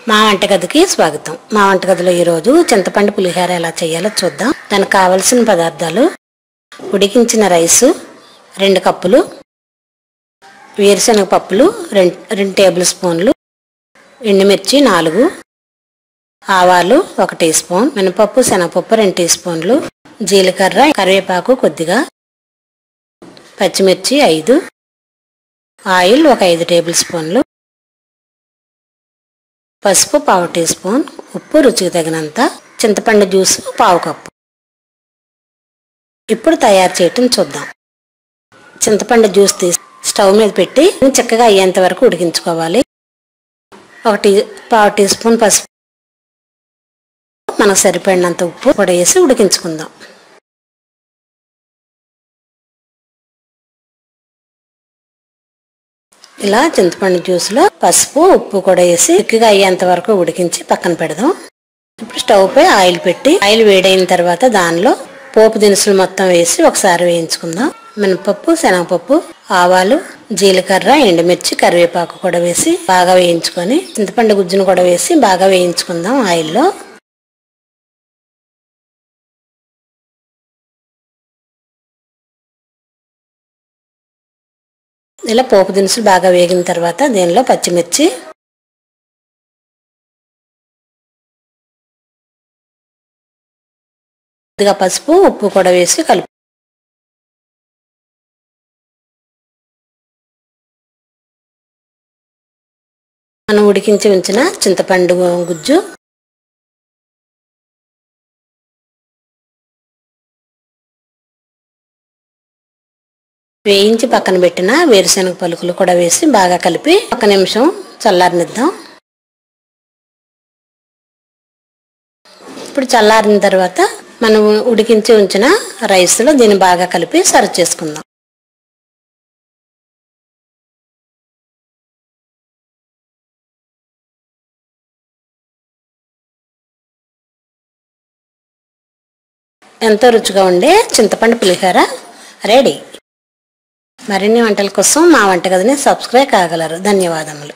మా వంటగదికి స్వాగతం. మా వంటగదిలో ఈరోజు చింతపండు పులిహోర ఎలా చేయాలో చూద్దాం. దానికి కావలసిన పదార్థాలు: ఉడికించిన రైసు 2 కప్పులు, వేరుశనగ పప్పులు 2 టేబుల్ స్పూన్లు, ఎండుమిర్చి 4, ఆవాలు 1 టీ స్పూన్, మినపప్పు శనగపప్పు 2 టీ స్పూన్లు, జీలకర్ర, కరివేపాకు కొద్దిగా, పచ్చిమిర్చి 5, ఆయిల్ 5 టేబుల్ స్పూన్లు, పసుపు 1/2 టీ స్పూన్, ఉప్పు రుచికి తగినంత, చింతపండు జ్యూసు 1/2 కప్పు. ఇప్పుడు తయారు చేయటం చూద్దాం. చింతపండు జ్యూస్ తీసి స్టవ్ మీద పెట్టి చక్కగా అయ్యేంత వరకు ఉడికించుకోవాలి. 1/2 టీ స్పూన్ పసుపు, మనకు సరిపడినంత ఉప్పు కూడా వేసి ఉడికించుకుందాం. ఇలా చింతపండు జ్యూస్లో పసుపు ఉప్పు కూడా వేసి చిక్కగా అయ్యేంత వరకు ఉడికించి పక్కన పెడదాం. ఇప్పుడు స్టవ్ పై ఆయిల్ పెట్టి ఆయిల్ వేడైన తర్వాత దానిలో పోపు దినుసులు మొత్తం వేసి ఒకసారి వేయించుకుందాం. మినపప్పు శనగపప్పు, ఆవాలు, జీలకర్ర, ఎండుమిర్చి, కరివేపాకు కూడా వేసి బాగా వేయించుకొని చింతపండు గుజ్జును కూడా వేసి బాగా వేయించుకుందాం ఆయిల్లో. ఇలా పోపు దినుసులు బాగా వేగిన తర్వాత దీనిలో పచ్చిమిర్చి, కొద్దిగా పసుపు ఉప్పు కూడా వేసి కలుపు. మనం ఉడికించి ఉంచిన చింతపండు గుజ్జు, వేయించి పక్కన పెట్టిన వేరుశనగ పలుకులు కూడా వేసి బాగా కలిపి 1 నిమిషం చల్లారనిద్దాం. ఇప్పుడు చల్లారిన తర్వాత మనం ఉడికించి ఉంచిన రైస్లో దీన్ని బాగా కలిపి సర్వ్ చేసుకుందాం. ఎంతో రుచిగా ఉండే చింతపండు పులిహోర రెడీ. మరిన్ని వంటల కోసం మా వంటగదిని సబ్స్క్రైబ్ కాగలరు. ధన్యవాదములు.